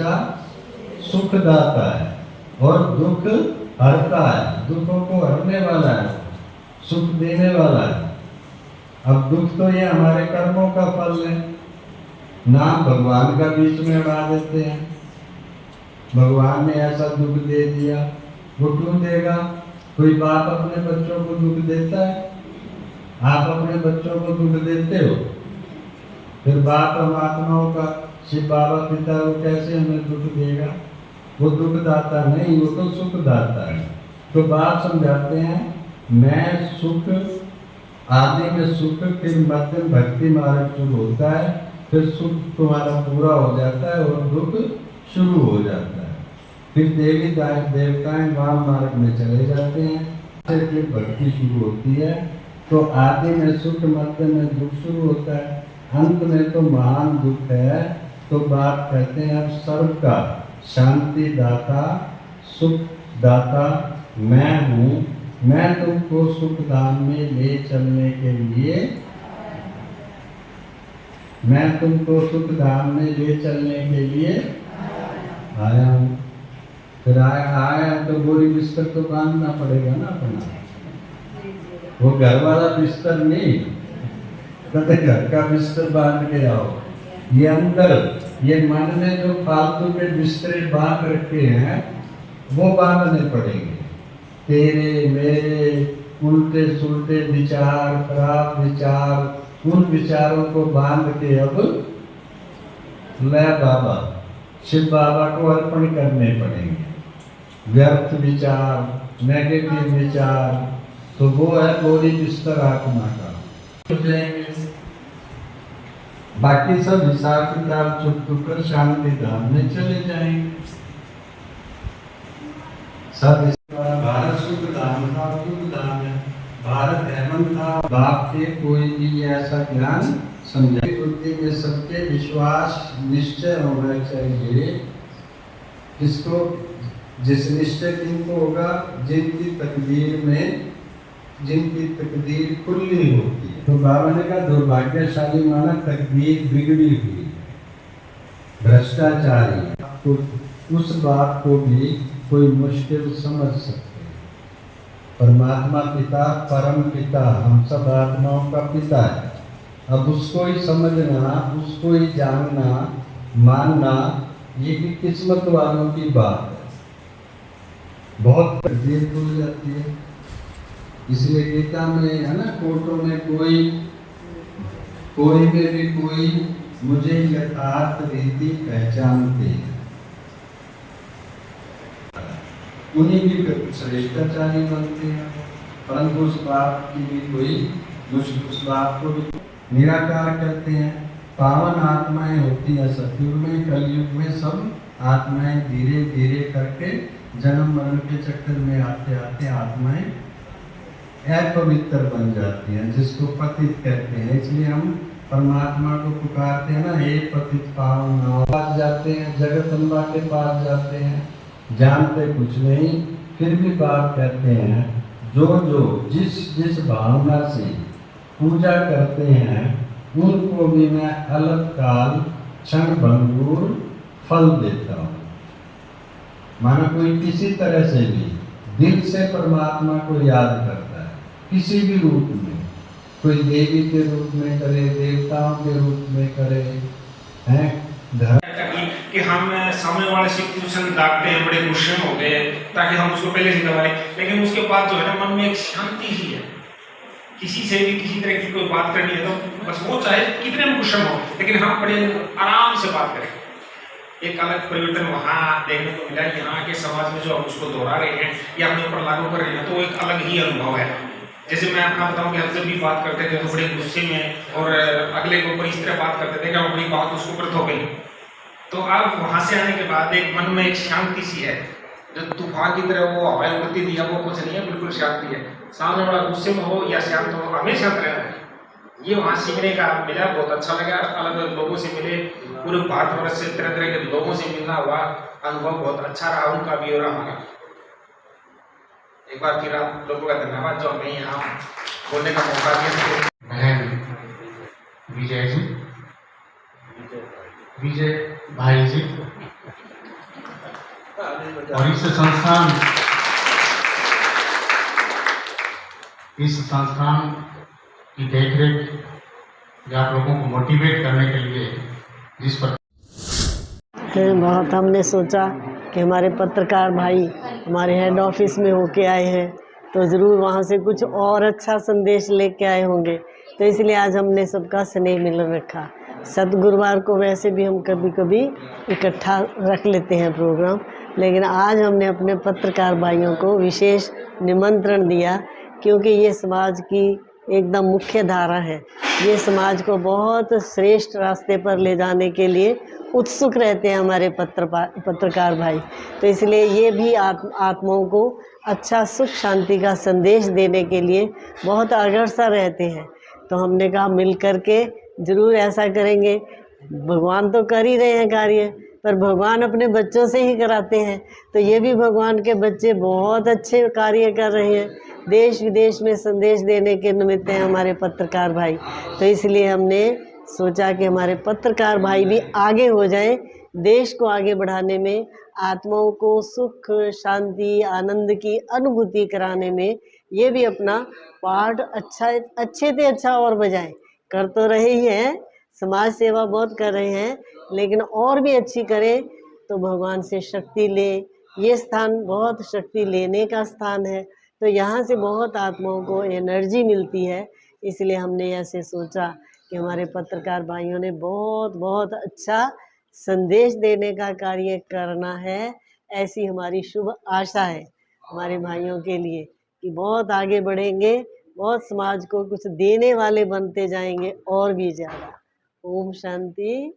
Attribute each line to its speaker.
Speaker 1: हमेशा सुख दाता है और दुख हरता है, दुखों को हरने वाला है, सुख देने वाला है। अब दुख तो ये हमारे कर्मों का फल है, नाम भगवान का बीच में अड़ा देते हैं। भगवान ने ऐसा दुख दे दिया, वो क्यों देगा? कोई बाप अपने बच्चों को दुख देता है? आप अपने बच्चों को दुख देते हो? फिर बाप परमात्माओं का शिव बाबा पिता वो कैसे हमें दुख देगा? वो दुख दाता नहीं, वो तो सुख दाता है। तो बाप समझाते हैं, मैं सुख, आदि में सुख, फिर मध्यम भक्ति मार्ग शुरू होता है, फिर सुख तुम्हारा पूरा हो जाता है और दुख शुरू हो जाता है। फिर देवी देवताएं वाम मार्ग में चले जाते हैं, फिर भक्ति शुरू होती है। तो आदि में सुख, मध्य में दुख शुरू होता है, अंत में तो महान दुख है। तो बात कहते हैं अब सर्व का शांति दाता, सुख दाता मैं हूँ। मैं तुमको सुख धाम में ले चलने के लिए, मैं तुमको सुख धाम में ले चलने के लिए आया हूँ। फिर आया तो बोरी बिस्तर तो बांधना पड़ेगा ना अपना, वो घर वाला बिस्तर नहीं, कहते घर का बिस्तर बांध के आओ। ये अंदर, ये मन ने जो फालतू के बिस्तरे बांध रखे हैं वो बांधने पड़ेंगे। तेरे मेरे उल्टे सुलटे विचार, खराब विचार, उन विचारों को बांध के अब ले बाबा, शिव बाबा को अर्पण करने पड़ेंगे। व्यर्थ विचार, नेगेटिव विचार, तो वो है बोरी बिस्तर आत्मा का। बाकी सब हिसाब किताब चुप कर शांति धाम में चले जाएंगे। सब भारत सुख धाम था, सुख धाम है। भारत हेमंत था, बाप के कोई भी ऐसा ज्ञान समझे बुद्धि में सबके विश्वास निश्चय होना चाहिए। किसको? जिस निश्चय किनको होगा? जिनकी तकदीर में, जिनकी तकदीर खुली होती है। तो बाबा ने कहा दुर्भाग्यशाली माना तकदीर बिगड़ी हुई, भ्रष्टाचारी, तो उस बात को भी कोई मुश्किल समझ सकते। परमात्मा पिता, परम पिता, हम सब आत्माओं का पिता है। अब उसको ही समझना, उसको ही जानना, मानना, ये भी किस्मत वालों की बात है। बहुत तकदीर खुल जाती है। इसलिए गीता में है ना, कोटों में कोई में भी कोई मुझे यथार्थ रीति पहचानते हैं, उन्हीं भी श्रेष्ठाचारी बनते हैं। परंतु उस बात की भी कोई, उस बात को भी निराकार करते हैं। पावन आत्माएं होती है सतयुग में, कलयुग में सब आत्माएं धीरे धीरे करके जन्म मरण के चक्कर में आते आते आत्माएं अपवित्र बन जाती हैं, जिसको पतित कहते हैं। इसलिए हम परमात्मा को पुकारते हैं ना, हे पतित पावन, पास जाते हैं, जगत अम्बा के पास जाते हैं, जानते कुछ नहीं, फिर भी बात कहते हैं जो जो जिस जिस भावना से पूजा करते हैं उनको भी मैं अलग काल क्षण भंगुर फल देता हूँ। माना कोई किसी तरह से भी दिल से परमात्मा को याद करता है, किसी भी रूप में, कोई देवी के रूप में करे, देवताओं के रूप में करे, हैं धर्म
Speaker 2: कि हम सामने वाले से क्वेश्चन दागते हैं, बड़े गुस्से में हो गए ताकि हम उसको पहले से दबा लें, लेकिन उसके बाद जो है ना मन में एक शांति ही है। किसी से भी किसी तरह की कोई बात करनी है तो बस वो चाहे कितने में गुस्सा हो, लेकिन हम बड़े आराम से बात करें। एक अलग परिवर्तन वहाँ देखने को मिला, यहाँ के समाज में जो हम उसको दोहरा रहे हैं या अपने ऊपर लागू कर रहे हैं, तो एक अलग ही अनुभव है। जैसे मैं आपको बताऊं कि हम जब भी बात करते थे तो बड़े गुस्से में और अगले के ऊपर इस तरह बात करते थे कि हम बड़ी बात उसके ऊपर हो गई। तो अब वहां से आने के बाद एक मन में एक शांति सी है, जो तूफान की तरह वो हवाएं उड़ती थी, अब वो कुछ नहीं है, बिल्कुल शांति है। सामने वाला गुस्से में हो या शांत हो, हमें शांत रहना है। ये वहाँ सीखने का मिला, बहुत अच्छा लगा। अलग अलग लोगों से मिले, पूरे भारतवर्ष से तरह तरह के लोगों से मिलना हुआ, अनुभव बहुत अच्छा रहा उनका भी और हमारा। एक बार फिर आप लोगों का धन्यवाद जो हमें यहाँ बोलने का मौका दिया।
Speaker 3: बहन विजय जी, विजय भाई जी, और इस संस्थान की देखरेख या लोगों को मोटिवेट करने के लिए जिस पर
Speaker 4: बहुत हमने सोचा कि हमारे पत्रकार भाई हमारे हेड ऑफिस में होके आए हैं तो ज़रूर वहाँ से कुछ और अच्छा संदेश लेके आए होंगे, तो इसलिए आज हमने सबका स्नेह मिलन रखा। सद्गुरुवार को वैसे भी हम कभी कभी इकट्ठा रख लेते हैं प्रोग्राम, लेकिन आज हमने अपने पत्रकार भाइयों को विशेष निमंत्रण दिया क्योंकि ये समाज की एकदम मुख्य धारा है। ये समाज को बहुत श्रेष्ठ रास्ते पर ले जाने के लिए उत्सुक रहते हैं हमारे पत्रकार भाई, तो इसलिए ये भी आत्माओं को अच्छा सुख शांति का संदेश देने के लिए बहुत अग्रसर रहते हैं। तो हमने कहा मिल कर के ज़रूर ऐसा करेंगे। भगवान तो कर ही रहे हैं कार्य, पर भगवान अपने बच्चों से ही कराते हैं, तो ये भी भगवान के बच्चे बहुत अच्छे कार्य कर रहे हैं। देश विदेश में संदेश देने के निमित्त हैं हमारे पत्रकार भाई, तो इसलिए हमने सोचा कि हमारे पत्रकार भाई भी आगे हो जाएं, देश को आगे बढ़ाने में, आत्माओं को सुख शांति आनंद की अनुभूति कराने में ये भी अपना पार्ट अच्छे से अच्छा और बजाएं। कर तो रहे ही हैं, समाज सेवा बहुत कर रहे हैं, लेकिन और भी अच्छी करें तो भगवान से शक्ति ले। ये स्थान बहुत शक्ति लेने का स्थान है, तो यहाँ से बहुत आत्माओं को एनर्जी मिलती है। इसलिए हमने ऐसे सोचा कि हमारे पत्रकार भाइयों ने बहुत बहुत अच्छा संदेश देने का कार्य करना है। ऐसी हमारी शुभ आशा है हमारे भाइयों के लिए कि बहुत आगे बढ़ेंगे, बहुत समाज को कुछ देने वाले बनते जाएंगे और भी ज़्यादा। ओम शांति।